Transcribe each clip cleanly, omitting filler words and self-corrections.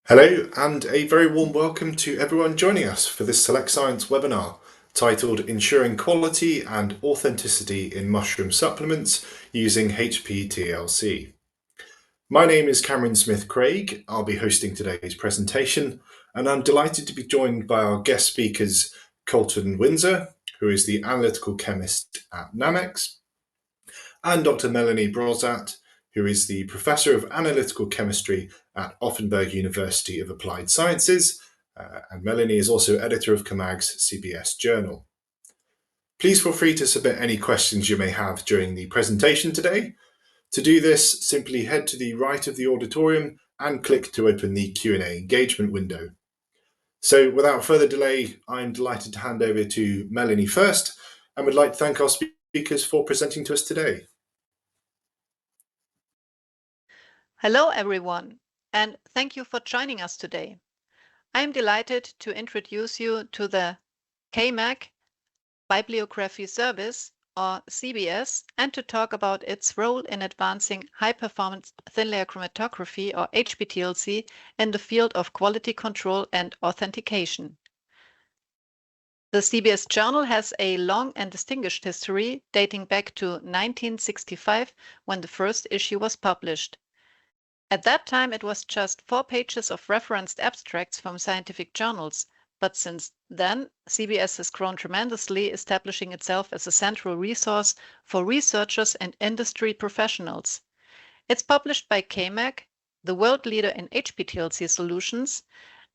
Hello, and a very warm welcome to everyone joining us for this Select Science webinar titled Ensuring Quality and Authenticity in Mushroom Supplements using HPTLC. My name is Cameron Smith-Craig. I'll be hosting today's presentation, and I'm delighted to be joined by our guest speakers, Coleton Windsor, who is the Analytical Chemist at Nammex, and Dr. Melanie Broszat, who is the Professor of Analytical Chemistry at Offenburg University of Applied Sciences, and Melanie is also editor of CAMAG's CBS journal. Please feel free to submit any questions you may have during the presentation today. To do this, simply head to the right of the auditorium and click to open the Q&A engagement window. So without further delay, I'm delighted to hand over to Melanie first, and would like to thank our speakers for presenting to us today. Hello, everyone, and thank you for joining us today. I'm delighted to introduce you to the CAMAG Bibliography Service, or CBS, and to talk about its role in advancing high-performance thin-layer chromatography, or HPTLC, in the field of quality control and authentication. The CBS journal has a long and distinguished history dating back to 1965, when the first issue was published. At that time, it was just 4 pages of referenced abstracts from scientific journals, but since then, CBS has grown tremendously, establishing itself as a central resource for researchers and industry professionals. It's published by CAMAG, the world leader in HPTLC solutions,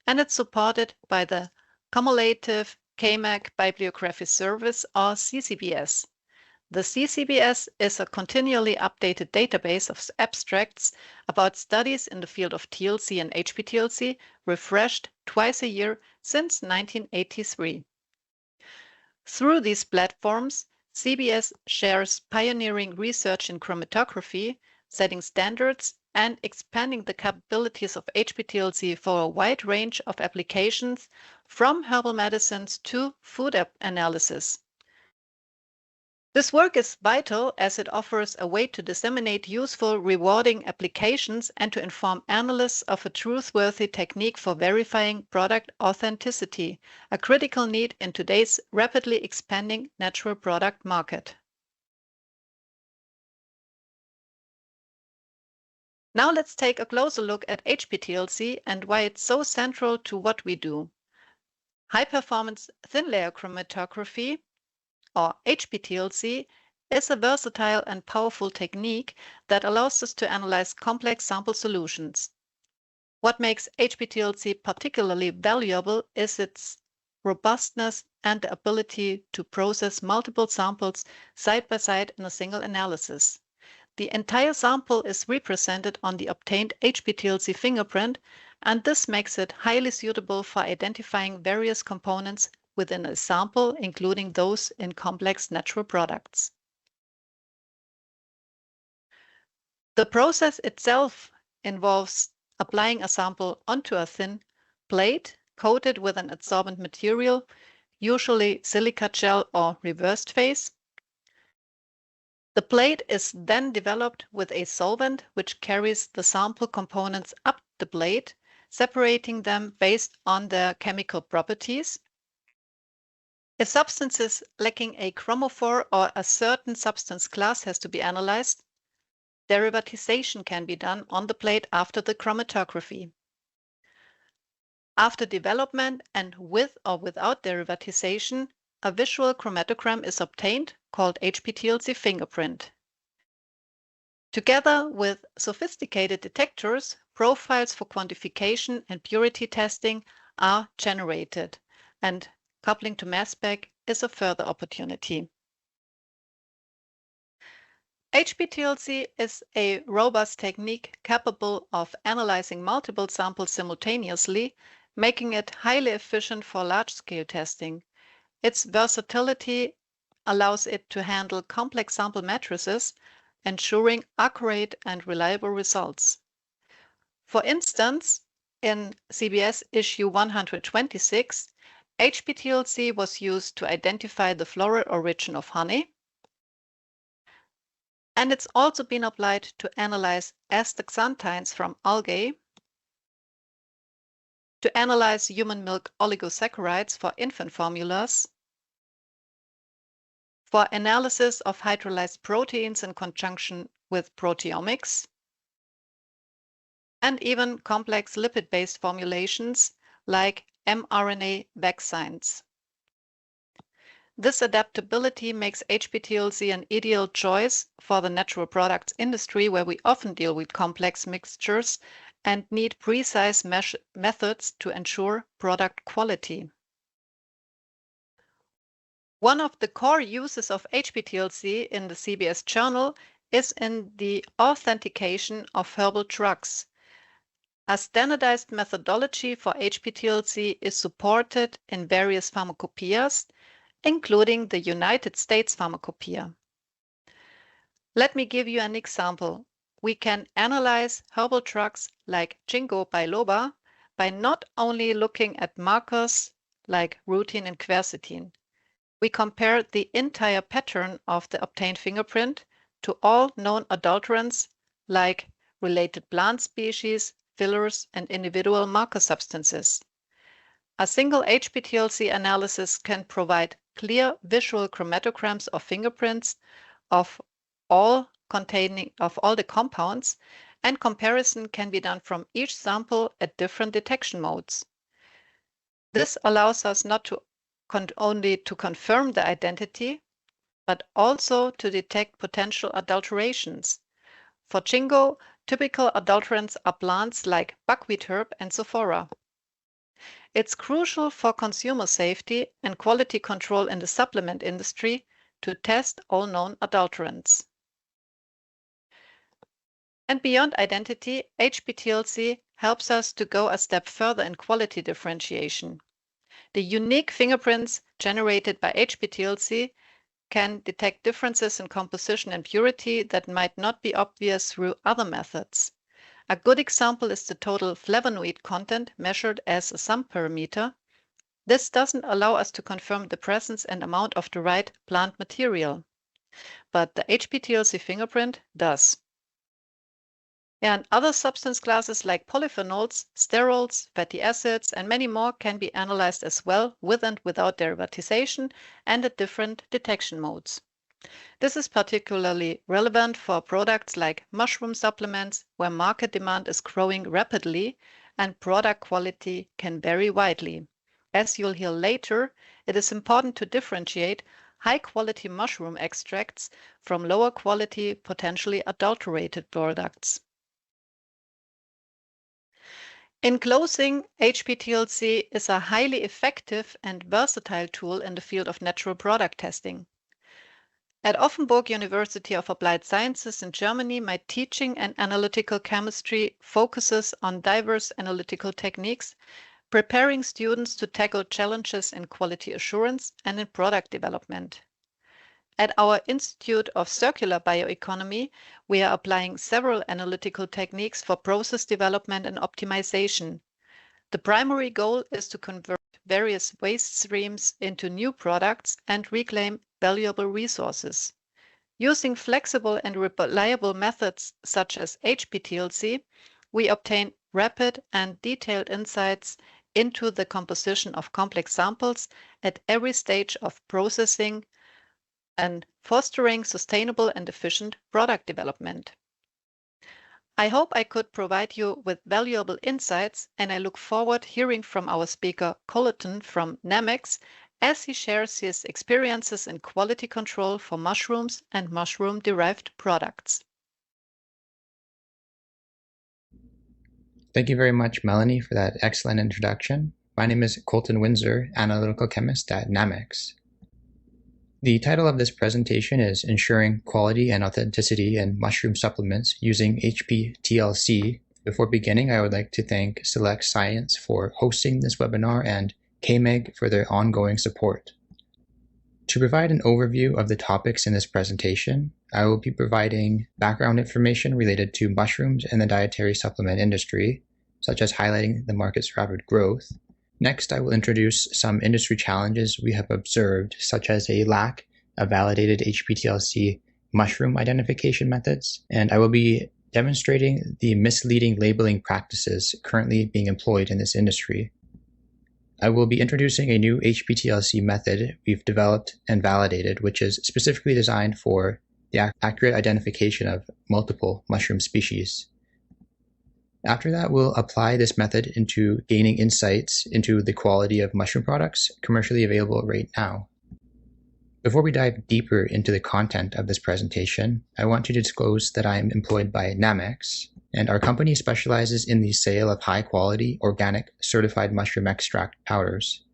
and it's supported by the cumulative CAMAG Bibliography Service, or CCBS. The CCBS is a continually updated database of abstracts about studies in the field of TLC and HPTLC, refreshed twice a year since 1983. Through these platforms, CBS shares pioneering research in chromatography, setting standards, and expanding the capabilities of HPTLC for a wide range of applications, from herbal medicines to food analysis. This work is vital as it offers a way to disseminate useful, rewarding applications and to inform analysts of a truthworthy technique for verifying product authenticity, a critical need in today's rapidly expanding natural product market. Now let's take a closer look at HPTLC and why it's so central to what we do. High-performance thin-layer chromatography, or HPTLC, is a versatile and powerful technique that allows us to analyze complex sample solutions. What makes HPTLC particularly valuable is its robustness and the ability to process multiple samples side by side in a single analysis. The entire sample is represented on the obtained HPTLC fingerprint, and this makes it highly suitable for identifying various components within a sample, including those in complex natural products. The process itself involves applying a sample onto a thin plate coated with an adsorbent material, usually silica gel or reversed phase. The plate is then developed with a solvent which carries the sample components up the plate, separating them based on their chemical properties. If substances lacking a chromophore or a certain substance class has to be analyzed, derivatization can be done on the plate after the chromatography. After development and with or without derivatization, a visual chromatogram is obtained called HPTLC fingerprint. Together with sophisticated detectors, profiles for quantification and purity testing are generated, and coupling to mass spec is a further opportunity. HPTLC is a robust technique capable of analyzing multiple samples simultaneously, making it highly efficient for large-scale testing. Its versatility allows it to handle complex sample matrices, ensuring accurate and reliable results. For instance, in CBS issue 126, HPTLC was used to identify the floral origin of honey, and it's also been applied to analyze astaxanthines from algae, to analyze human milk oligosaccharides for infant formulas, for analysis of hydrolyzed proteins in conjunction with proteomics, and even complex lipid-based formulations like mRNA vaccines. This adaptability makes HPTLC an ideal choice for the natural products industry, where we often deal with complex mixtures and need precise methods to ensure product quality. One of the core uses of HPTLC in the CBS journal is in the authentication of herbal drugs. A standardized methodology for HPTLC is supported in various pharmacopoeias, including the United States Pharmacopoeia. Let me give you an example. We can analyze herbal drugs like ginkgo biloba by not only looking at markers like rutin and quercetin. We compare the entire pattern of the obtained fingerprint to all known adulterants like related plant species, fillers, and individual marker substances. A single HPTLC analysis can provide clear visual chromatograms of fingerprints of all the compounds, and comparison can be done from each sample at different detection modes. This allows us not only to confirm the identity, but also to detect potential adulterations. For ginkgo, typical adulterants are plants like buckwheat herb and sophora. It's crucial for consumer safety and quality control in the supplement industry to test all known adulterants. And beyond identity, HPTLC helps us to go a step further in quality differentiation. The unique fingerprints generated by HPTLC can detect differences in composition and purity that might not be obvious through other methods. A good example is the total flavonoid content measured as a sum parameter. This doesn't allow us to confirm the presence and amount of the right plant material, but the HPTLC fingerprint does. And other substance classes like polyphenols, sterols, fatty acids, and many more can be analyzed as well, with and without derivatization and at different detection modes. This is particularly relevant for products like mushroom supplements, where market demand is growing rapidly and product quality can vary widely. As you'll hear later, it is important to differentiate high-quality mushroom extracts from lower-quality, potentially adulterated products. In closing, HPTLC is a highly effective and versatile tool in the field of natural product testing. At Offenburg University of Applied Sciences in Germany, my teaching in analytical chemistry focuses on diverse analytical techniques, preparing students to tackle challenges in quality assurance and in product development. At our Institute of Circular Bioeconomy, we are applying several analytical techniques for process development and optimization. The primary goal is to convert various waste streams into new products and reclaim valuable resources. Using flexible and reliable methods such as HPTLC, we obtain rapid and detailed insights into the composition of complex samples at every stage of processing and fostering sustainable and efficient product development. I hope I could provide you with valuable insights, and I look forward to hearing from our speaker Coleton from Nammex as he shares his experiences in quality control for mushrooms and mushroom-derived products. Thank you very much, Melanie, for that excellent introduction. My name is Coleton Windsor, Analytical Chemist at Nammex. The title of this presentation is Ensuring Quality and Authenticity in Mushroom Supplements Using HPTLC. Before beginning, I would like to thank Select Science for hosting this webinar and CAMAG for their ongoing support. To provide an overview of the topics in this presentation, I will be providing background information related to mushrooms and the dietary supplement industry, such as highlighting the market's rapid growth. Next, I will introduce some industry challenges we have observed, such as a lack of validated HPTLC mushroom identification methods, and I will be demonstrating the misleading labeling practices currently being employed in this industry. I will be introducing a new HPTLC method we've developed and validated, which is specifically designed for the accurate identification of multiple mushroom species. After that, we'll apply this method into gaining insights into the quality of mushroom products commercially available right now. Before we dive deeper into the content of this presentation, I want to disclose that I am employed by Nammex, and our company specializes in the sale of high-quality, organic, certified mushroom extract powders.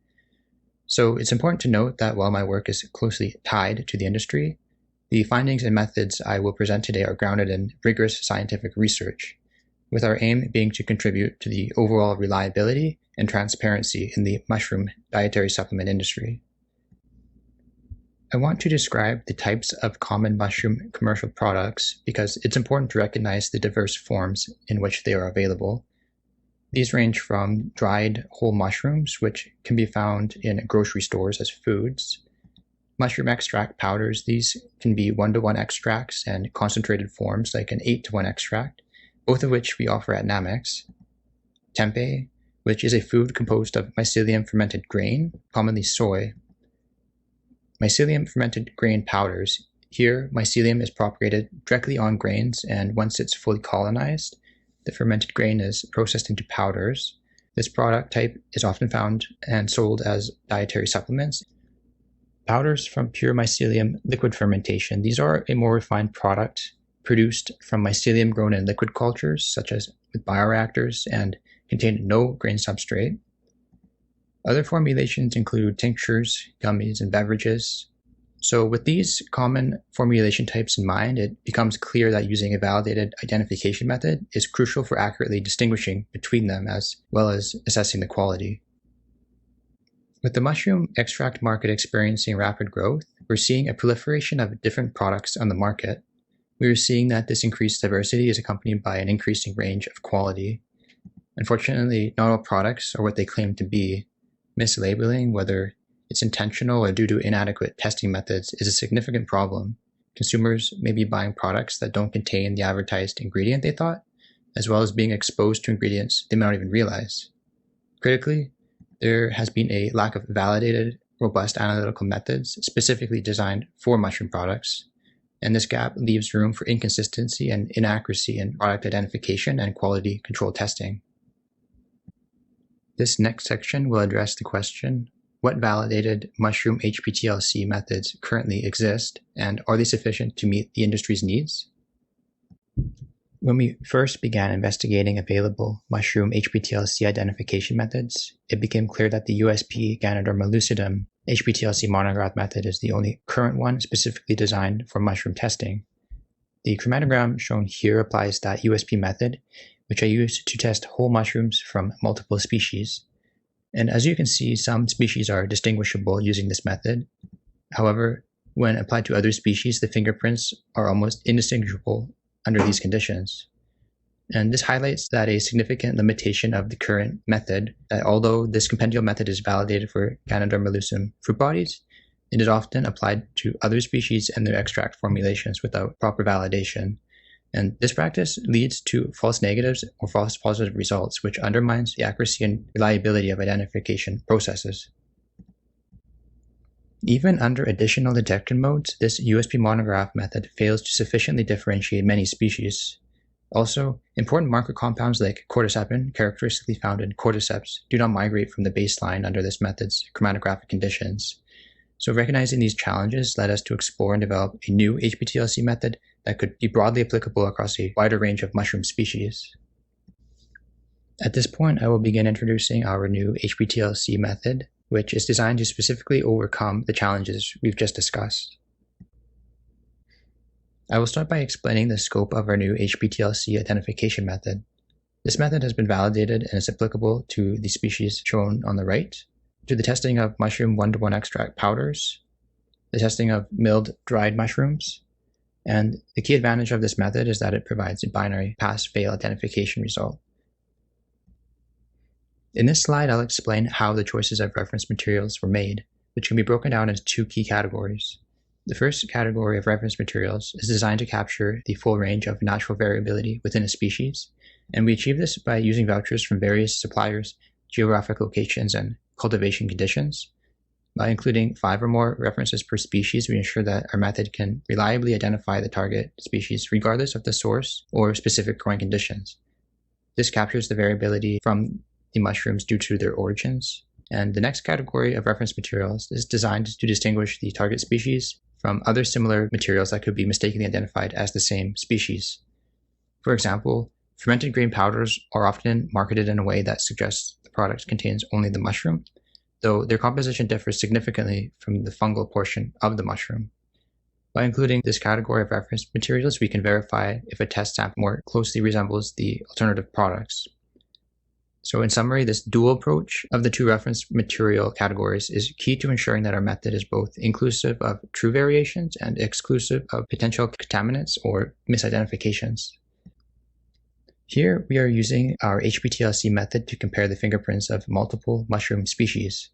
So it's important to note that while my work is closely tied to the industry, the findings and methods I will present today are grounded in rigorous scientific research, with our aim being to contribute to the overall reliability and transparency in the mushroom dietary supplement industry. I want to describe the types of common mushroom commercial products because it's important to recognize the diverse forms in which they are available. These range from dried whole mushrooms, which can be found in grocery stores as foods, mushroom extract powders. These can be 1-to-1 extracts and concentrated forms like an 8-to-1 extract, both of which we offer at Nammex. Tempeh, which is a food composed of mycelium fermented grain, commonly soy. Mycelium fermented grain powders. Here, mycelium is propagated directly on grains, and once it's fully colonized, the fermented grain is processed into powders. This product type is often found and sold as dietary supplements. Powders from pure mycelium liquid fermentation. These are a more refined product produced from mycelium grown in liquid cultures, such as with bioreactors, and contain no grain substrate. Other formulations include tinctures, gummies, and beverages. So with these common formulation types in mind, it becomes clear that using a validated identification method is crucial for accurately distinguishing between them as well as assessing the quality. With the mushroom extract market experiencing rapid growth, we're seeing a proliferation of different products on the market. We are seeing that this increased diversity is accompanied by an increasing range of quality. Unfortunately, not all products are what they claim to be. Mislabeling, whether it's intentional or due to inadequate testing methods, is a significant problem. Consumers may be buying products that don't contain the advertised ingredient they thought, as well as being exposed to ingredients they may not even realize. Critically, there has been a lack of validated, robust analytical methods specifically designed for mushroom products, and this gap leaves room for inconsistency and inaccuracy in product identification and quality control testing. This next section will address the question, what validated mushroom HPTLC methods currently exist, and are they sufficient to meet the industry's needs? When we first began investigating available mushroom HPTLC identification methods, it became clear that the USP Ganoderma lucidum HPTLC monograph method is the only current one specifically designed for mushroom testing. The chromatogram shown here applies that USP method, which I use to test whole mushrooms from multiple species. And as you can see, some species are distinguishable using this method. However, when applied to other species, the fingerprints are almost indistinguishable under these conditions. And this highlights that a significant limitation of the current method, that although this compendial method is validated for Ganoderma lucidum fruit bodies, it is often applied to other species and their extract formulations without proper validation. And this practice leads to false negatives or false positive results, which undermines the accuracy and reliability of identification processes. Even under additional detection modes, this USP monograph method fails to sufficiently differentiate many species. Also, important marker compounds like cordycepin, characteristically found in cordyceps, do not migrate from the baseline under this method's chromatographic conditions. So recognizing these challenges led us to explore and develop a new HPTLC method that could be broadly applicable across a wider range of mushroom species. At this point, I will begin introducing our new HPTLC method, which is designed to specifically overcome the challenges we've just discussed. I will start by explaining the scope of our new HPTLC identification method. This method has been validated and is applicable to the species shown on the right, to the testing of mushroom 1-to-1 extract powders, the testing of milled dried mushrooms, and the key advantage of this method is that it provides a binary pass-fail identification result. In this slide, I'll explain how the choices of reference materials were made, which can be broken down into two key categories. The first category of reference materials is designed to capture the full range of natural variability within a species, and we achieve this by using vouchers from various suppliers, geographic locations, and cultivation conditions. By including 5 or more references per species, we ensure that our method can reliably identify the target species regardless of the source or specific growing conditions. This captures the variability from the mushrooms due to their origins. And the next category of reference materials is designed to distinguish the target species from other similar materials that could be mistakenly identified as the same species. For example, fermented grain powders are often marketed in a way that suggests the product contains only the mushroom, though their composition differs significantly from the fungal portion of the mushroom. By including this category of reference materials, we can verify if a test sample more closely resembles the alternative products. So in summary, this dual approach of the 2 reference material categories is key to ensuring that our method is both inclusive of true variations and exclusive of potential contaminants or misidentifications. Here we are using our HPTLC method to compare the fingerprints of multiple mushroom species.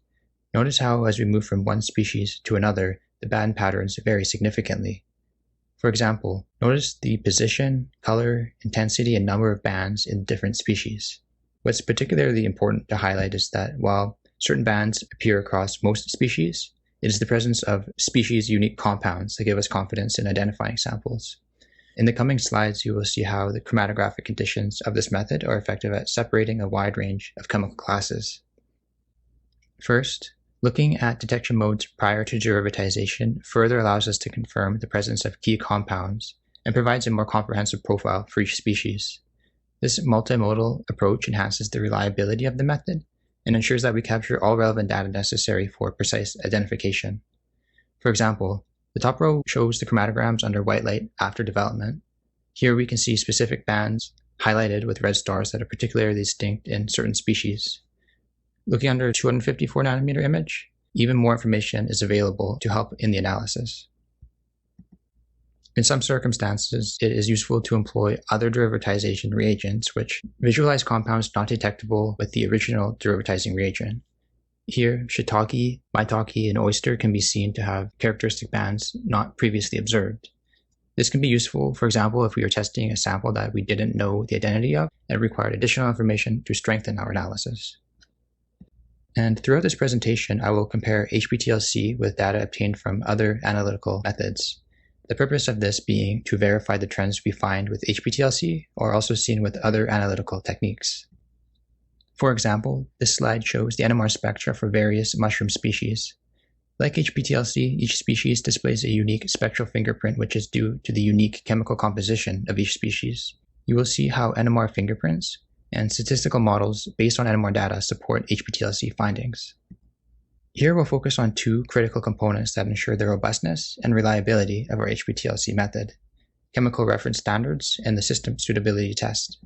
Notice how as we move from one species to another, the band patterns vary significantly. For example, notice the position, color, intensity, and number of bands in different species. What's particularly important to highlight is that while certain bands appear across most species, it is the presence of species-unique compounds that give us confidence in identifying samples. In the coming slides, you will see how the chromatographic conditions of this method are effective at separating a wide range of chemical classes. First, looking at detection modes prior to derivatization further allows us to confirm the presence of key compounds and provides a more comprehensive profile for each species. This multimodal approach enhances the reliability of the method and ensures that we capture all relevant data necessary for precise identification. For example, the top row shows the chromatograms under white light after development. Here we can see specific bands highlighted with red stars that are particularly distinct in certain species. Looking under a 254 nanometer image, even more information is available to help in the analysis. In some circumstances, it is useful to employ other derivatization reagents which visualize compounds not detectable with the original derivatizing reagent. Here, shiitake, maitake, and oyster can be seen to have characteristic bands not previously observed. This can be useful, for example, if we are testing a sample that we didn't know the identity of and required additional information to strengthen our analysis. And throughout this presentation, I will compare HPTLC with data obtained from other analytical methods. The purpose of this being to verify the trends we find with HPTLC are also seen with other analytical techniques. For example, this slide shows the NMR spectra for various mushroom species. Like HPTLC, each species displays a unique spectral fingerprint which is due to the unique chemical composition of each species. You will see how NMR fingerprints and statistical models based on NMR data support HPTLC findings. Here we'll focus on 2 critical components that ensure the robustness and reliability of our HPTLC method: chemical reference standards and the system suitability test.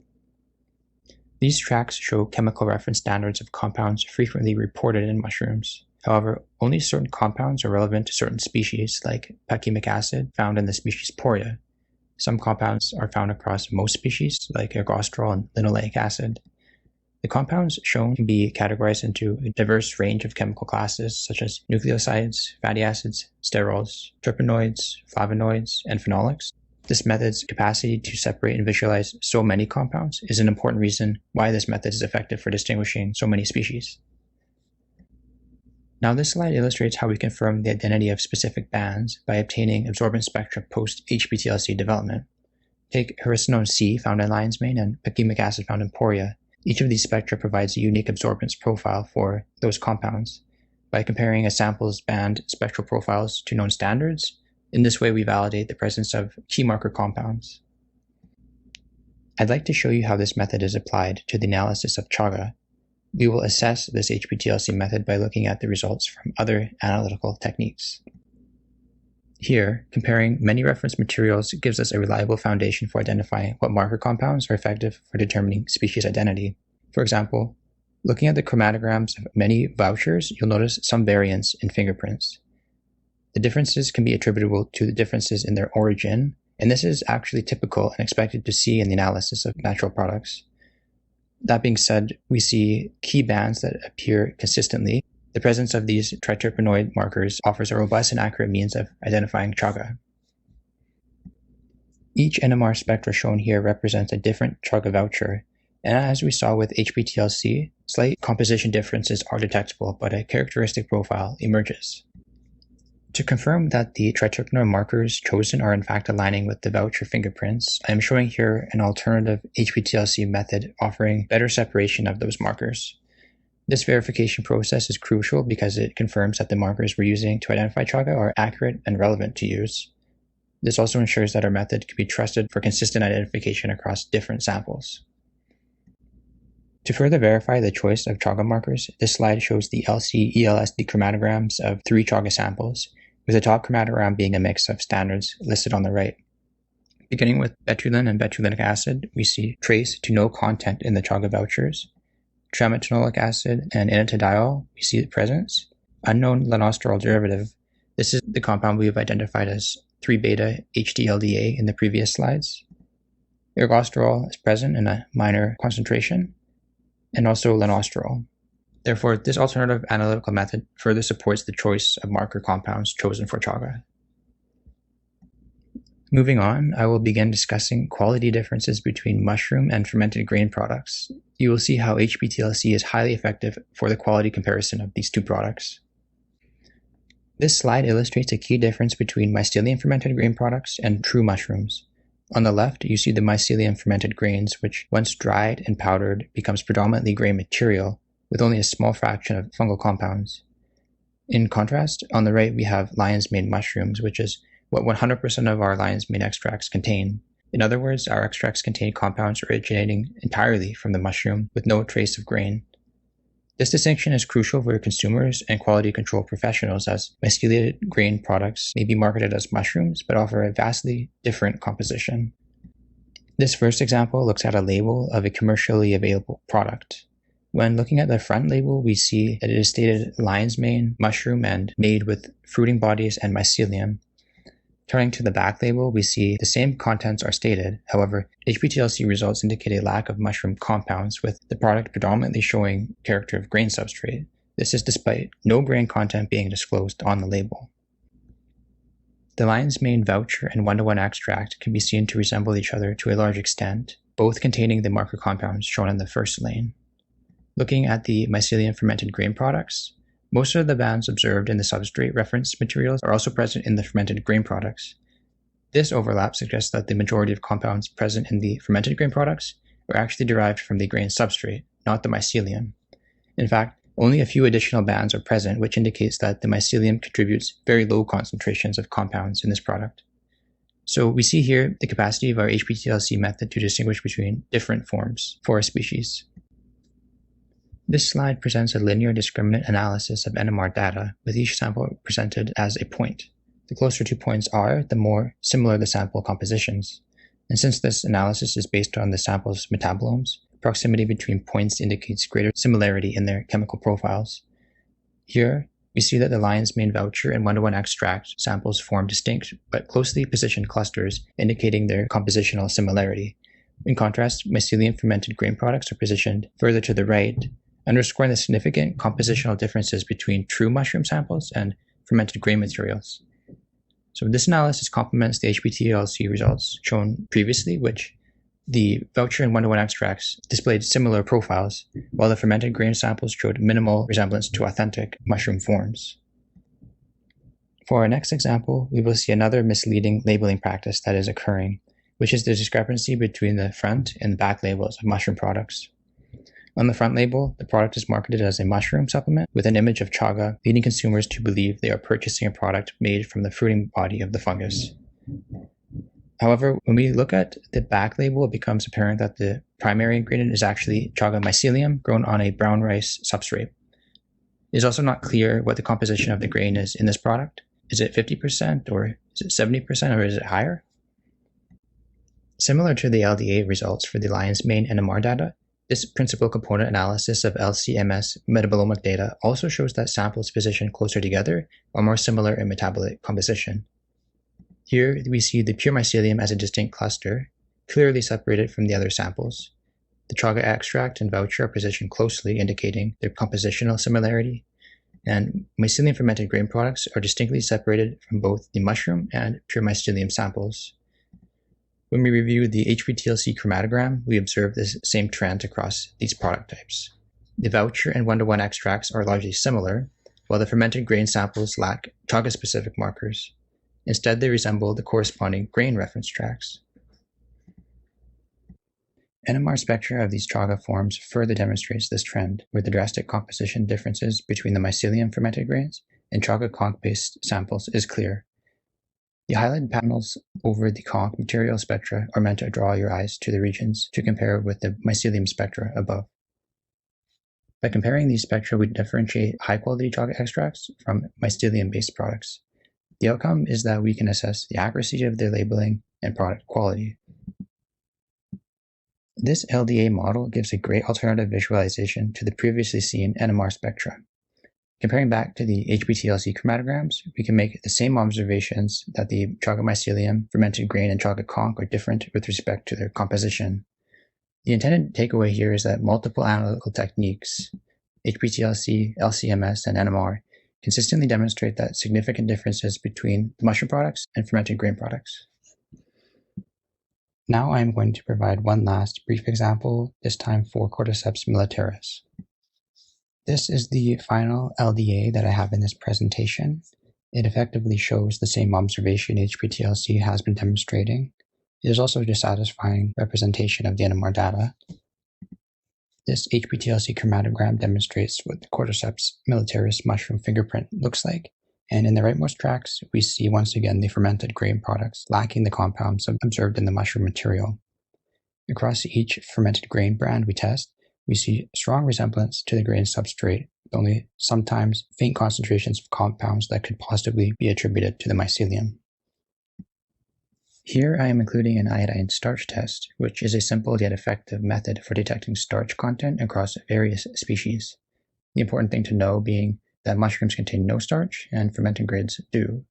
These tracks show chemical reference standards of compounds frequently reported in mushrooms. However, only certain compounds are relevant to certain species, like pachymic acid found in the species Poria. Some compounds are found across most species, like ergosterol and linoleic acid. The compounds shown can be categorized into a diverse range of chemical classes such as nucleosides, fatty acids, sterols, terpenoids, flavonoids, and phenolics. This method's capacity to separate and visualize so many compounds is an important reason why this method is effective for distinguishing so many species. Now this slide illustrates how we confirm the identity of specific bands by obtaining absorbance spectra post-HPTLC development. Take hericinone C found in lion's mane and pachymic acid found in Poria. Each of these spectra provides a unique absorbance profile for those compounds. By comparing a sample's band spectral profiles to known standards, in this way we validate the presence of key marker compounds. I'd like to show you how this method is applied to the analysis of chaga. We will assess this HPTLC method by looking at the results from other analytical techniques. Here, comparing many reference materials gives us a reliable foundation for identifying what marker compounds are effective for determining species identity. For example, looking at the chromatograms of many vouchers, you'll notice some variance in fingerprints. The differences can be attributable to the differences in their origin, and this is actually typical and expected to see in the analysis of natural products. That being said, we see key bands that appear consistently, The presence of these triterpenoid markers offers a robust and accurate means of identifying chaga. Each NMR spectra shown here represents a different chaga voucher, and as we saw with HPTLC, slight composition differences are detectable, but a characteristic profile emerges. To confirm that the triterpenoid markers chosen are in fact aligning with the voucher fingerprints, I am showing here an alternative HPTLC method offering better separation of those markers. This verification process is crucial because it confirms that the markers we're using to identify chaga are accurate and relevant to use. This also ensures that our method can be trusted for consistent identification across different samples. To further verify the choice of chaga markers, this slide shows the LC-ELSD chromatograms of 3 chaga samples, with the top chromatogram being a mix of standards listed on the right. Beginning with betulin and betulinic acid, we see trace to no content in the chaga vouchers. Triamethanoic acid and inositol, we see the presence. Unknown lanosterol derivative, this is the compound we have identified as 3-beta HDLDA in the previous slides. Ergosterol is present in a minor concentration, and also lanosterol. Therefore, this alternative analytical method further supports the choice of marker compounds chosen for chaga. Moving on, I will begin discussing quality differences between mushroom and fermented grain products. You will see how HPTLC is highly effective for the quality comparison of these two products. This slide illustrates a key difference between mycelium fermented grain products and true mushrooms. On the left, you see the mycelium fermented grains, which once dried and powdered becomes predominantly grain material, with only a small fraction of fungal compounds. In contrast, on the right we have lion's mane mushrooms, which is what 100% of our lion's mane extracts contain. In other words, our extracts contain compounds originating entirely from the mushroom with no trace of grain. This distinction is crucial for consumers and quality control professionals, as myceliated grain products may be marketed as mushrooms but offer a vastly different composition. This first example looks at a label of a commercially available product. When looking at the front label, we see that it is stated lion's mane, mushroom, and made with fruiting bodies and mycelium. Turning to the back label, we see the same contents are stated. However, HPTLC results indicate a lack of mushroom compounds, with the product predominantly showing character of grain substrate. This is despite no grain content being disclosed on the label. The lion's mane voucher and 1:1 extract can be seen to resemble each other to a large extent, both containing the marker compounds shown in the first lane. Looking at the mycelium fermented grain products, most of the bands observed in the substrate reference materials are also present in the fermented grain products. This overlap suggests that the majority of compounds present in the fermented grain products are actually derived from the grain substrate, not the mycelium. In fact, only a few additional bands are present, which indicates that the mycelium contributes very low concentrations of compounds in this product. So we see here the capacity of our HPTLC method to distinguish between different forms for a species. This slide presents a linear discriminant analysis of NMR data, with each sample presented as a point. The closer 2 points are, the more similar the sample compositions. And since this analysis is based on the sample's metabolomes, proximity between points indicates greater similarity in their chemical profiles. Here, we see that the lion's mane voucher and 1:1 extract samples form distinct but closely positioned clusters, indicating their compositional similarity. In contrast, mycelium fermented grain products are positioned further to the right, underscoring the significant compositional differences between true mushroom samples and fermented grain materials. So this analysis complements the HPTLC results shown previously, which the voucher and 1:1 extracts displayed similar profiles, while the fermented grain samples showed minimal resemblance to authentic mushroom forms. For our next example, we will see another misleading labeling practice that is occurring, which is the discrepancy between the front and back labels of mushroom products. On the front label, the product is marketed as a mushroom supplement with an image of chaga, leading consumers to believe they are purchasing a product made from the fruiting body of the fungus. However, when we look at the back label, it becomes apparent that the primary ingredient is actually chaga mycelium grown on a brown rice substrate. It is also not clear what the composition of the grain is in this product. Is it 50% or is it 70% or is it higher? Similar to the LDA results for the lion's mane NMR data, this principal component analysis of LC-MS metabolomic data also shows that samples positioned closer together are more similar in metabolite composition. Here we see the pure mycelium as a distinct cluster, clearly separated from the other samples. The chaga extract and voucher are positioned closely, indicating their compositional similarity. and mycelium fermented grain products are distinctly separated from both the mushroom and pure mycelium samples. When we reviewed the HPTLC chromatogram, we observed this same trend across these product types. The voucher and 1-to-1 extracts are largely similar, while the fermented grain samples lack chaga-specific markers. Instead, they resemble the corresponding grain reference tracks. NMR spectra of these chaga forms further demonstrates this trend, where the drastic composition differences between the mycelium fermented grains and chaga conch-based samples is clear. The highlighted panels over the conch material spectra are meant to draw your eyes to the regions to compare with the mycelium spectra above. By comparing these spectra, we differentiate high-quality chaga extracts from mycelium-based products. The outcome is that we can assess the accuracy of their labeling and product quality. This LDA model gives a great alternative visualization to the previously seen NMR spectra. Comparing back to the HPTLC chromatograms, we can make the same observations that the chaga mycelium, fermented grain, and chaga conch are different with respect to their composition. The intended takeaway here is that multiple analytical techniques, HPTLC, LCMS, and NMR, consistently demonstrate that significant differences between the mushroom products and fermented grain products. Now I am going to provide one last brief example, this time for Cordyceps militaris. This is the final LDA that I have in this presentation. It effectively shows the same observation HPTLC has been demonstrating. It is also a dissatisfying representation of the NMR data. This HPTLC chromatogram demonstrates what the Cordyceps militaris mushroom fingerprint looks like. And in the rightmost tracks, we see once again the fermented grain products lacking the compounds observed in the mushroom material. Across each fermented grain brand we test, we see strong resemblance to the grain substrate, with only sometimes faint concentrations of compounds that could possibly be attributed to the mycelium. Here I am including an iodine starch test, which is a simple yet effective method for detecting starch content across various species. The important thing to know being that mushrooms contain no starch and fermented grains do.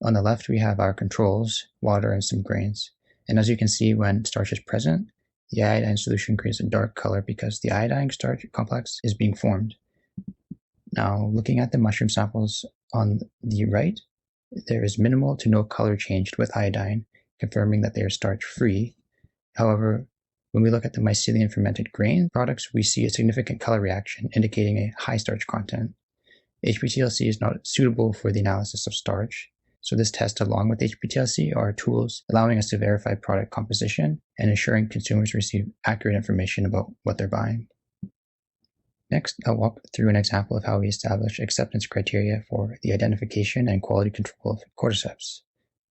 On the left we have our controls, water, and some grains. And as you can see, when starch is present, the iodine solution creates a dark color because the iodine starch complex is being formed. Now, looking at the mushroom samples on the right, there is minimal to no color changed with iodine, confirming that they are starch-free. However, when we look at the mycelium fermented grain products, we see a significant color reaction indicating a high starch content. HPTLC is not suitable for the analysis of starch, so this test along with HPTLC are tools allowing us to verify product composition and ensuring consumers receive accurate information about what they're buying. Next, I'll walk through an example of how we establish acceptance criteria for the identification and quality control of cordyceps.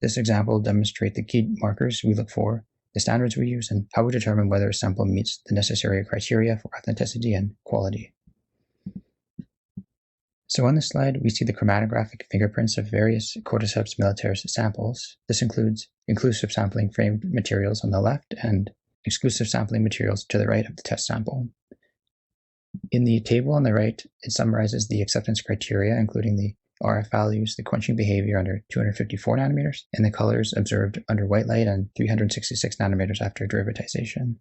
This example demonstrates the key markers we look for, the standards we use, and how we determine whether a sample meets the necessary criteria for authenticity and quality. So on this slide, we see the chromatographic fingerprints of various Cordyceps militaris samples. This includes inclusive sampling framed materials on the left and exclusive sampling materials to the right of the test sample. In the table on the right, it summarizes the acceptance criteria, including the RF values, the quenching behavior under 254 nanometers, and the colors observed under white light and 366 nanometers after derivatization.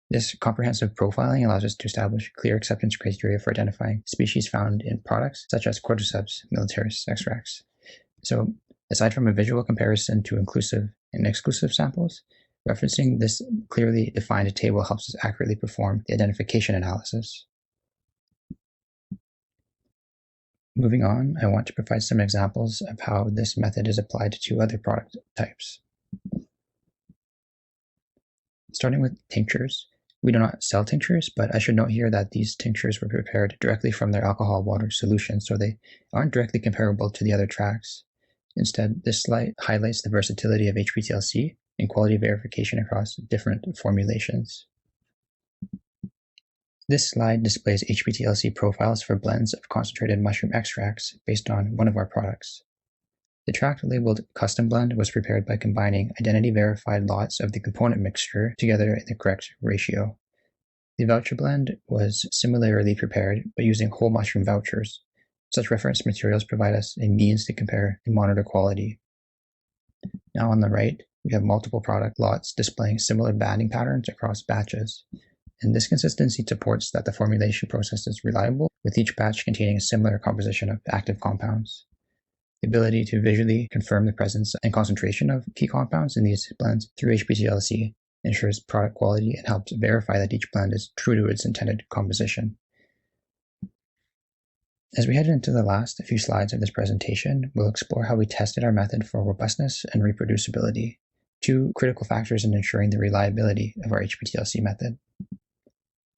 This comprehensive profiling allows us to establish clear acceptance criteria for identifying species found in products such as Cordyceps militaris extracts. So, aside from a visual comparison to inclusive and exclusive samples, referencing this clearly defined table helps us accurately perform the identification analysis. Moving on, I want to provide some examples of how this method is applied to other product types. Starting with tinctures. We do not sell tinctures, but I should note here that these tinctures were prepared directly from their alcohol water solution, so they aren't directly comparable to the other tracks. Instead, this slide highlights the versatility of HPTLC and quality verification across different formulations. This slide displays HPTLC profiles for blends of concentrated mushroom extracts based on one of our products. The tract labeled custom blend was prepared by combining identity-verified lots of the component mixture together in the correct ratio. The voucher blend was similarly prepared by using whole mushroom vouchers. Such reference materials provide us a means to compare and monitor quality. Now on the right, we have multiple product lots displaying similar banding patterns across batches. and this consistency supports that the formulation process is reliable, with each batch containing a similar composition of active compounds. The ability to visually confirm the presence and concentration of key compounds in these blends through HPTLC ensures product quality and helps verify that each blend is true to its intended composition. As we head into the last few slides of this presentation, we'll explore how we tested our method for robustness and reproducibility, two critical factors in ensuring the reliability of our HPTLC method.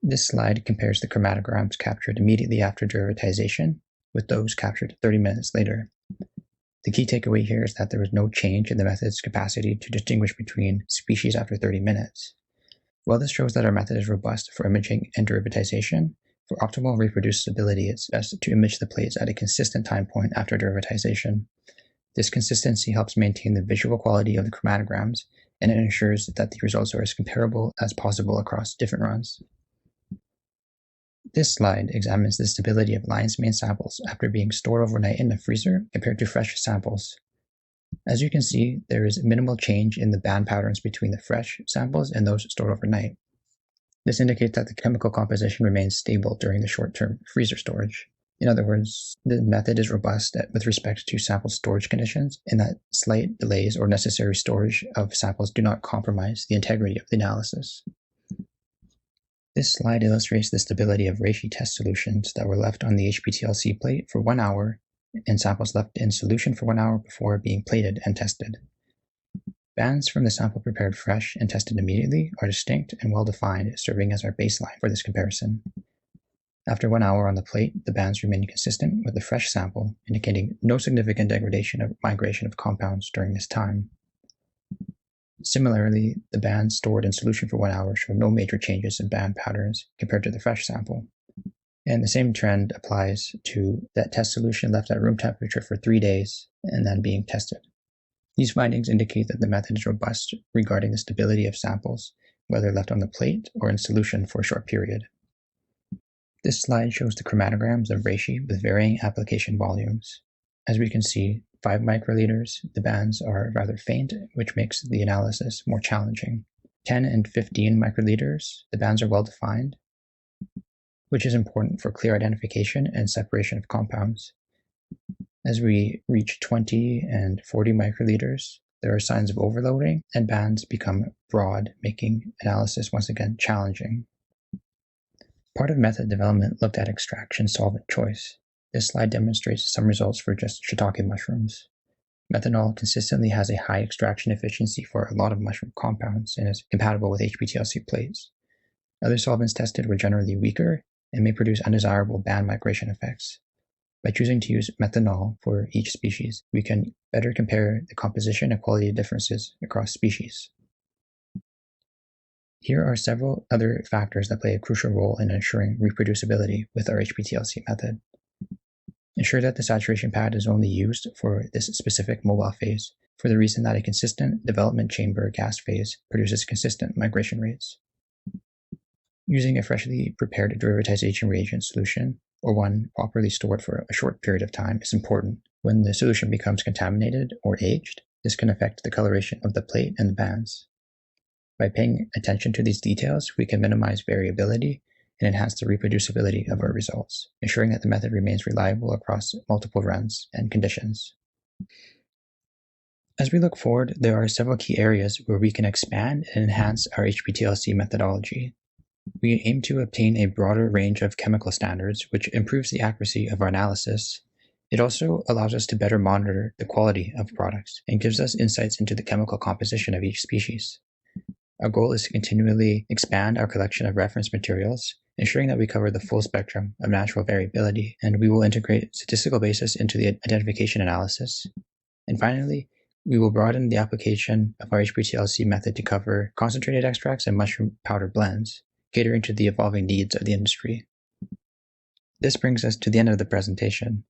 This slide compares the chromatograms captured immediately after derivatization with those captured 30 minutes later. The key takeaway here is that there was no change in the method's capacity to distinguish between species after 30 minutes. While this shows that our method is robust for imaging and derivatization, for optimal reproducibility, it's best to image the plates at a consistent time point after derivatization. This consistency helps maintain the visual quality of the chromatograms, and it ensures that the results are as comparable as possible across different runs. This slide examines the stability of lion's mane samples after being stored overnight in the freezer compared to fresh samples. As you can see, there is minimal change in the band patterns between the fresh samples and those stored overnight. This indicates that the chemical composition remains stable during the short-term freezer storage. In other words, the method is robust with respect to sample storage conditions, and that slight delays or necessary storage of samples do not compromise the integrity of the analysis. This slide illustrates the stability of reishi test solutions that were left on the HPTLC plate for 1 hour and samples left in solution for 1 hour before being plated and tested. Bands from the sample prepared fresh and tested immediately are distinct and well-defined, serving as our baseline for this comparison. After 1 hour on the plate, the bands remain consistent with the fresh sample, indicating no significant degradation or migration of compounds during this time. Similarly, the bands stored in solution for 1 hour show no major changes in band patterns compared to the fresh sample. And the same trend applies to that test solution left at room temperature for 3 days and then being tested. These findings indicate that the method is robust regarding the stability of samples, whether left on the plate or in solution for a short period. This slide shows the chromatograms of reishi with varying application volumes. As we can see, 5 microliters, the bands are rather faint, which makes the analysis more challenging. 10 and 15 microliters, the bands are well defined, which is important for clear identification and separation of compounds. As we reach 20 and 40 microliters, there are signs of overloading and bands become broad, making analysis once again challenging. Part of method development looked at extraction solvent choice. This slide demonstrates some results for just shiitake mushrooms. Methanol consistently has a high extraction efficiency for a lot of mushroom compounds and is compatible with HPTLC plates. Other solvents tested were generally weaker and may produce undesirable band migration effects. By choosing to use methanol for each species, we can better compare the composition and quality differences across species. Here are several other factors that play a crucial role in ensuring reproducibility with our HPTLC method. Ensure that the saturation pad is only used for this specific mobile phase, for the reason that a consistent development chamber gas phase produces consistent migration rates. Using a freshly prepared derivatization reagent solution, or one properly stored for a short period of time, is important. When the solution becomes contaminated or aged, this can affect the coloration of the plate and the bands. By paying attention to these details, we can minimize variability and enhance the reproducibility of our results, ensuring that the method remains reliable across multiple runs and conditions. As we look forward, there are several key areas where we can expand and enhance our HPTLC methodology. We aim to obtain a broader range of chemical standards, which improves the accuracy of our analysis. It also allows us to better monitor the quality of products and gives us insights into the chemical composition of each species. Our goal is to continually expand our collection of reference materials, ensuring that we cover the full spectrum of natural variability, and we will integrate statistical basis into the identification analysis. And finally, we will broaden the application of our HPTLC method to cover concentrated extracts and mushroom powder blends, catering to the evolving needs of the industry. This brings us to the end of the presentation.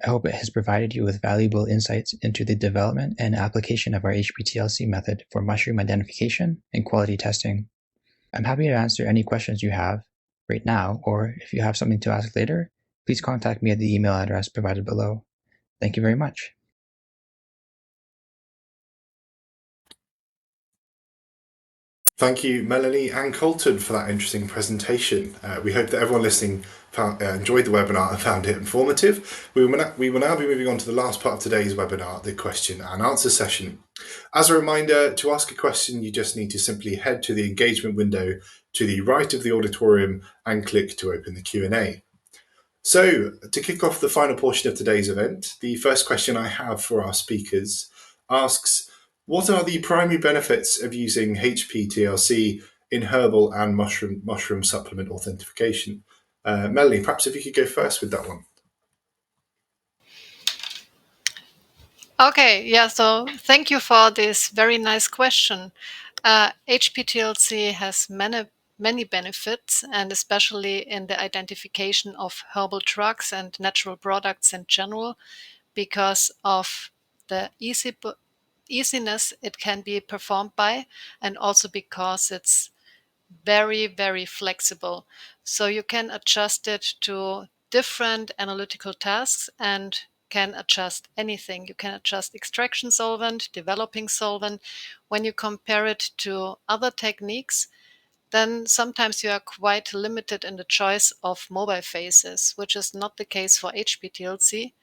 I hope it has provided you with valuable insights into the development and application of our HPTLC method for mushroom identification and quality testing. I'm happy to answer any questions you have right now, or if you have something to ask later, please contact me at the email address provided below. Thank you very much. Thank you, Melanie and Coleton, for that interesting presentation. We hope that everyone listening enjoyed the webinar and found it informative. We will now be moving on to the last part of today's webinar, the question and answer session. As a reminder, to ask a question, you just need to simply head to the engagement window to the right of the auditorium and click to open the Q&A. So, to kick off the final portion of today's event, the first question I have for our speakers asks, what are the primary benefits of using HPTLC in herbal and mushroom supplement authentication? Melanie, perhaps if you could go first with that one. Okay, yeah, so thank you for this very nice question. HPTLC has many benefits, and especially in the identification of herbal drugs and natural products in general, because of the easiness it can be performed by, and also because it's very, very flexible. So you can adjust it to different analytical tasks and can adjust anything. You can adjust extraction solvent, developing solvent. When you compare it to other techniques, then sometimes you are quite limited in the choice of mobile phases, which is not the case for HPTLC.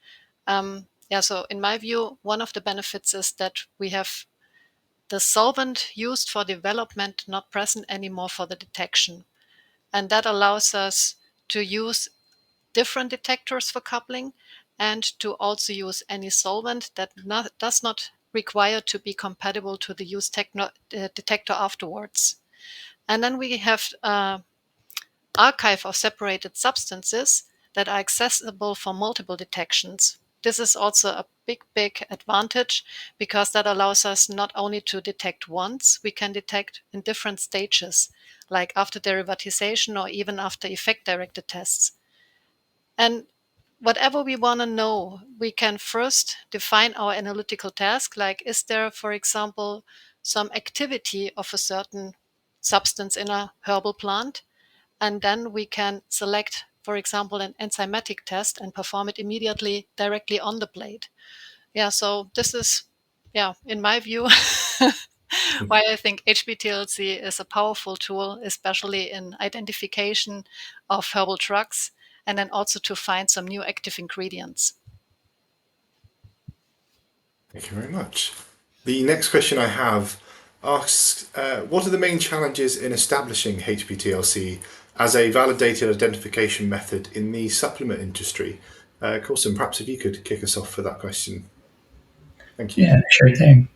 So in my view, one of the benefits is that we have the solvent used for development not present anymore for the detection. And that allows us to use different detectors for coupling and to also use any solvent that does not require to be compatible to the used detector afterwards. And then we have archive of separated substances that are accessible for multiple detections. This is also a big advantage because that allows us not only to detect once, we can detect in different stages, like after derivatization or even after effect-directed tests. And whatever we want to know, we can first define our analytical task, like is there, for example, some activity of a certain substance in a herbal plant? And then we can select, for example, an enzymatic test and perform it immediately directly on the plate. Yeah, so this is, in my view, why I think HPTLC is a powerful tool, especially in identification of herbal drugs and then also to find some new active ingredients. Thank you very much. The next question I have asks, what are the main challenges in establishing HPTLC as a validated identification method in the supplement industry? Coulson, perhaps if you could kick us off for that question. Thank you. Yeah, sure thing.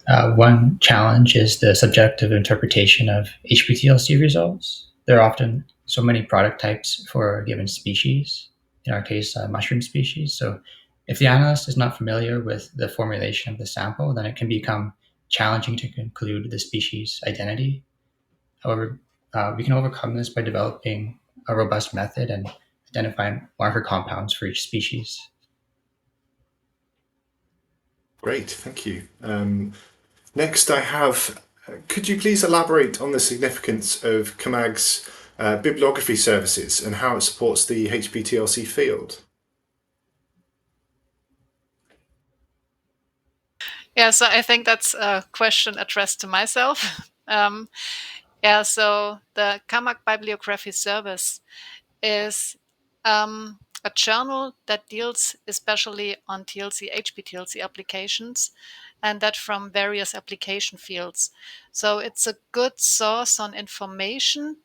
One challenge is the subjective interpretation of HPTLC results. There are often so many product types for a given species, in our case, mushroom species. So if the analyst is not familiar with the formulation of the sample, then it can become challenging to conclude the species identity. However, we can overcome this by developing a robust method and identifying marker compounds for each species. Great, thank you. Next I have, could you please elaborate on the significance of CAMAG's bibliography services and how it supports the HPTLC field? Yeah, so I think that's a question addressed to myself. So the CAMAG bibliography service is a journal that deals especially on TLC, HPTLC applications, and that from various application fields. So it's a good source on information,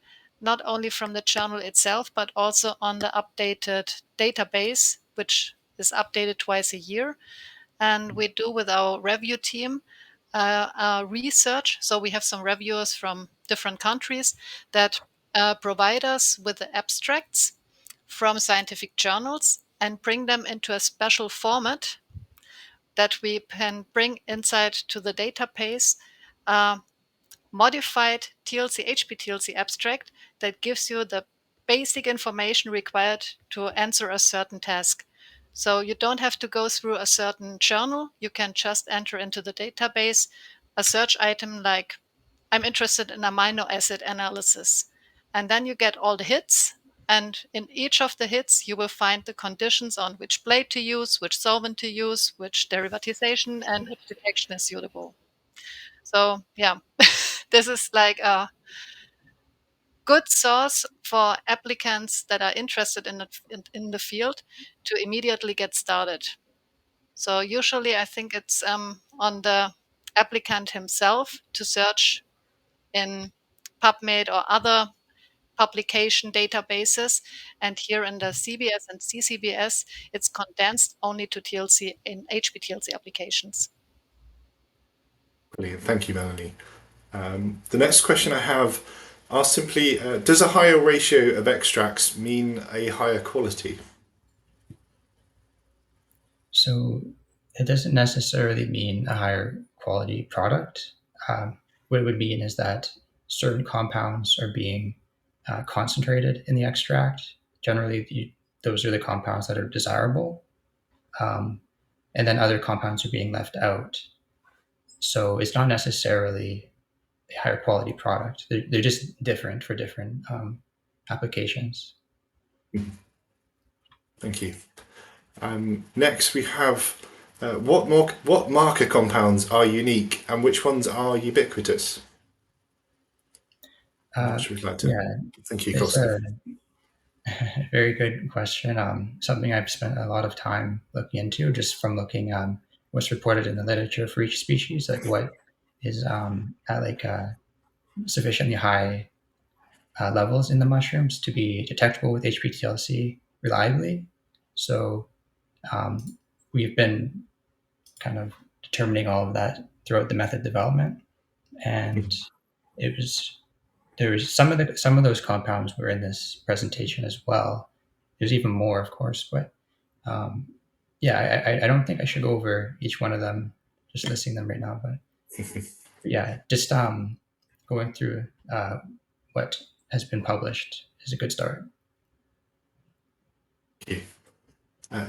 not only from the journal itself, but also on the updated database, which is updated twice a year. And we do with our review team research. So we have some reviewers from different countries that provide us with the abstracts from scientific journals and bring them into a special format that we can bring inside to the database, modified TLC HPTLC abstract that gives you the basic information required to answer a certain task. So you don't have to go through a certain journal. You can just enter into the database a search item like, I'm interested in amino acid analysis. And then you get all the hits. And in each of the hits, you will find the conditions on which plate to use, which solvent to use, which derivatization, and which detection is suitable. So, yeah. this is like a good source for applicants that are interested in the field to immediately get started. So usually I think it's on the applicant himself to search in PubMed or other publication databases. And here in the CBS and CCBS, it's condensed only to TLC in HPTLC applications. Brilliant. Thank you, Melanie. The next question I have are simply, does a higher ratio of extracts mean a higher quality? So it doesn't necessarily mean a higher quality product. What it would mean is that certain compounds are being concentrated in the extract. Generally, those are the compounds that are desirable. And then other compounds are being left out. So it's not necessarily a higher quality product. They're just different for different applications. Thank you. Next, we have what marker compounds are unique and which ones are ubiquitous? Which would like to. Yeah, Thank you, it's Coleton. a very good question. Something I've spent a lot of time looking into, just from looking what's reported in the literature for each species, like what is at like sufficiently high levels in the mushrooms to be detectable with HPTLC reliably. So we've been kind of determining all of that throughout the method development, and it was there was some of those compounds were in this presentation as well. There's even more, of course, but yeah, I don't think I should go over each one of them, just listing them right now. But yeah, just going through what has been published is a good start. Thank you.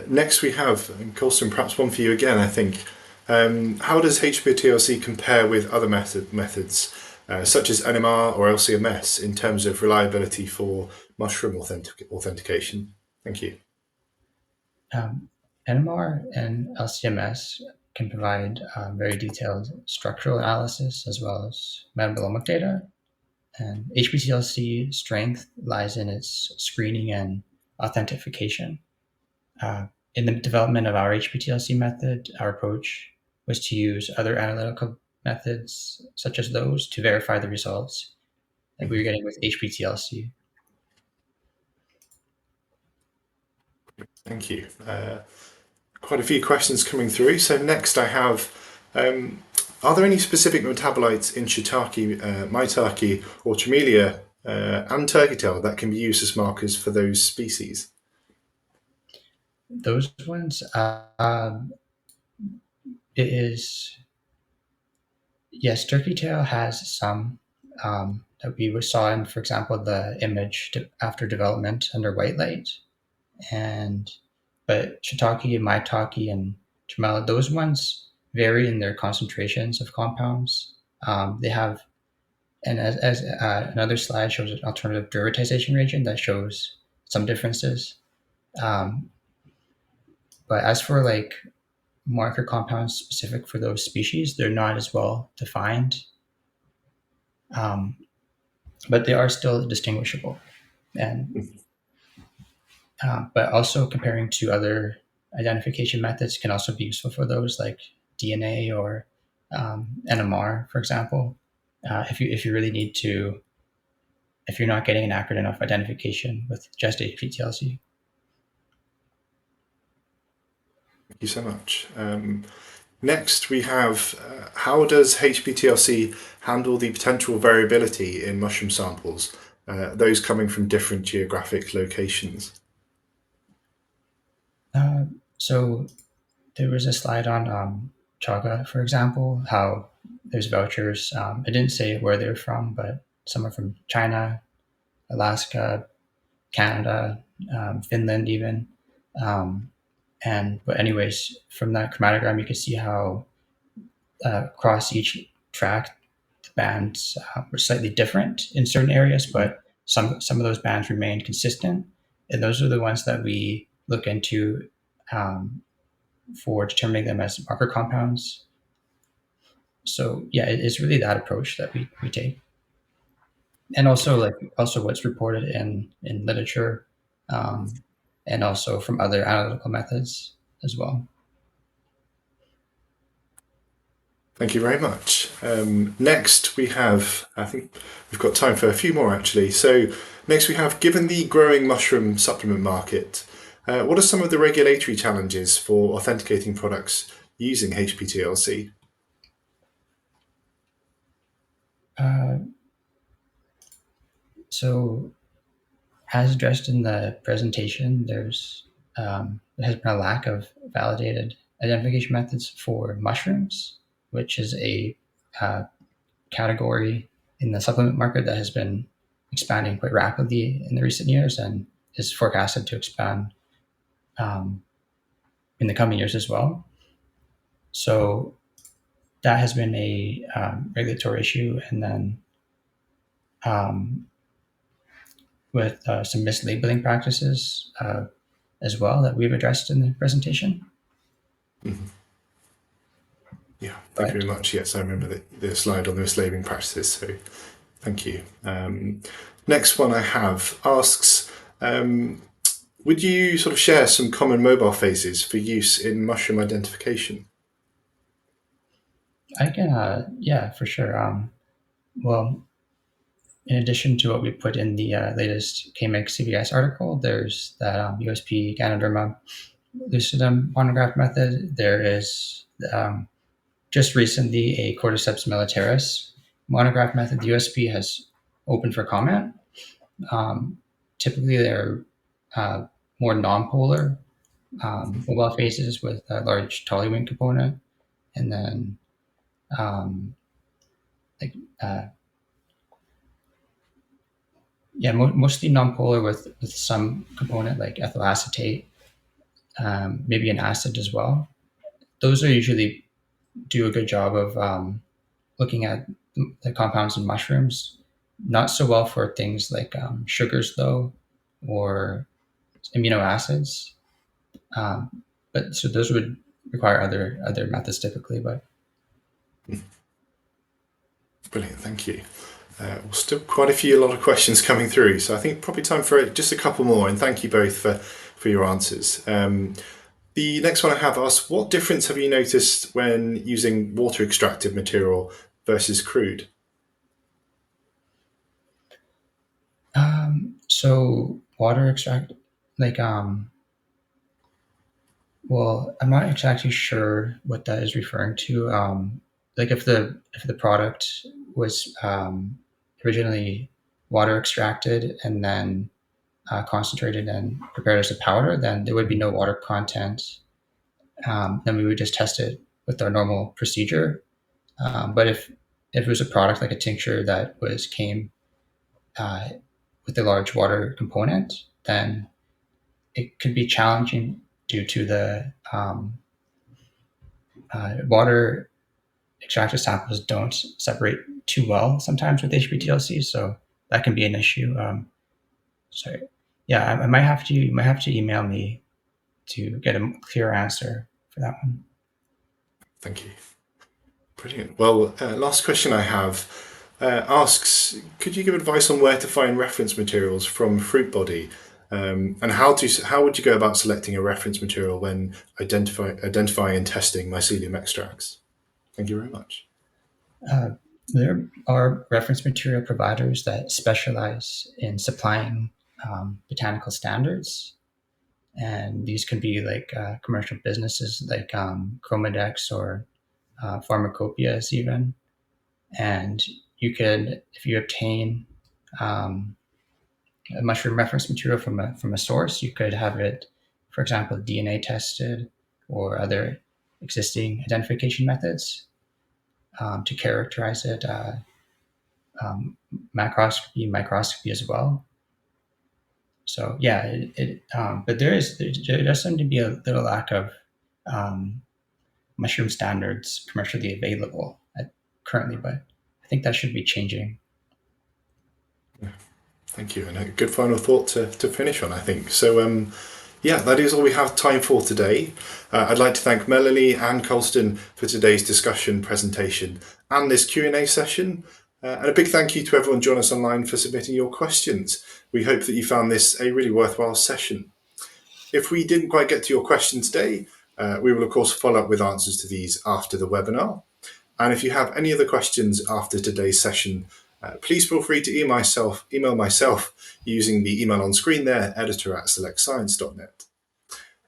Next, we have, and Colston, perhaps one for you again, I think. How does HPTLC compare with other methods, such as NMR or LCMS, in terms of reliability for mushroom authentication? Thank you. NMR and LCMS can provide very detailed structural analysis as well as metabolomic data. And HPTLC strength lies in its screening and authentication. In the development of our HPTLC method, our approach was to use other analytical methods, such as those, to verify the results that we were getting with HPTLC. Thank you. Quite a few questions coming through. So next I have, are there any specific metabolites in shiitake, maitake, or tramelia and turkey tail that can be used as markers for those species? Those ones, it is, yes, turkey tail has some that we saw in, for example, the image after development under white light. But shiitake, maitake, and tremella, those ones vary in their concentrations of compounds. They have, and as another slide shows, an alternative derivatization reagent that shows some differences. But as for like marker compounds specific for those species, they're not as well defined, but they are still distinguishable. And but also comparing to other identification methods can also be useful for those, like DNA or NMR, for example. If you really need to, if you're not getting an accurate enough identification with just HPTLC. Thank you so much. Next, we have how does HPTLC handle the potential variability in mushroom samples, those coming from different geographic locations? So there was a slide on chaga, for example, how there's vouchers. I didn't say where they're from, but some are from China, Alaska, Canada, Finland, even. But anyways, from that chromatogram, you can see how across each track, the bands were slightly different in certain areas, but some of those bands remained consistent, and those are the ones that we look into for determining them as marker compounds. So yeah, it's really that approach that we take, and also what's reported in literature, and also from other analytical methods as well. Thank you very much. Next we have, I think we've got time for a few more actually. So next we have, given the growing mushroom supplement market, what are some of the regulatory challenges for authenticating products using HPTLC? So as addressed in the presentation, there has been a lack of validated identification methods for mushrooms, which is a category in the supplement market that has been expanding quite rapidly in the recent years and is forecasted to expand in the coming years as well. So that has been a regulatory issue, and then with some mislabeling practices as well that we've addressed in the presentation. Mm-hmm. Yeah, thank you very much. Yes, I remember the slide on the mislabeling practices, so thank you. Next one I have asks, would you sort of share some common mobile phases for use in mushroom identification? I can, yeah, for sure. Well, in addition to what we put in the latest CAMAG CBS article, there's that USP Ganoderma lucidum monograph method. There is just recently a Cordyceps militaris monograph method. The USP has opened for comment. Typically, they're more non-polar mobile phases with a large toluene component, and then like mostly non-polar with some component like ethyl acetate, maybe an acid as well. Those are usually do a good job of looking at the compounds in mushrooms. Not so well for things like sugars though, or amino acids. But so those would require other methods typically. But Brilliant, thank you. Well, still quite a lot of questions coming through, so I think probably time for just a couple more, and thank you both for your answers. The next one I have asks, what difference have you noticed when using water extracted material versus crude? So water extract, well, I'm not exactly sure what that is referring to. Like if the product was originally water extracted and then concentrated and prepared as a powder, then there would be no water content. Then we would just test it with our normal procedure. But if it was a product like a tincture that came with a large water component, then it could be challenging due to the water extracted samples don't separate too well sometimes with HPTLC, so that can be an issue. Sorry, yeah, I might have to. You might have to email me to get a clear answer for that one. Thank you. Brilliant. Well, last question I have asks, could you give advice on where to find reference materials from fruit body, and how would you go about selecting a reference material when identifying and testing mycelium extracts? Thank you very much. There are reference material providers that specialize in supplying botanical standards, and these can be like commercial businesses like Chromadex or Pharmacopoeias even. And you could, if you obtain a mushroom reference material from a source, you could have it, for example, DNA tested or other existing identification methods to characterize it, macroscopy, microscopy as well. So yeah, but there does seem to be a little lack of mushroom standards commercially available currently, but I think that should be changing. Thank you, and a good final thought to finish on, I think. So Yeah, that is all we have time for today. I'd like to thank Melanie and Colston for today's discussion, presentation, and this Q&A session. And a big thank you to everyone joining us online for submitting your questions. We hope that you found this a really worthwhile session. If we didn't quite get to your question today, we will of course follow up with answers to these after the webinar. And if you have any other questions after today's session, please feel free to email myself using the email on screen there, editor@selectscience.net.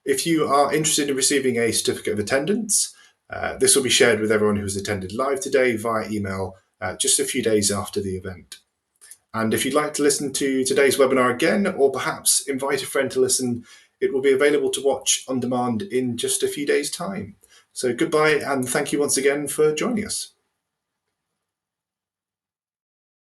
If you are interested in receiving a certificate of attendance, this will be shared with everyone who has attended live today via email just a few days after the event. And if you'd like to listen to today's webinar again, or perhaps invite a friend to listen, it will be available to watch on demand in just a few days' time. So goodbye, and thank you once again for joining us.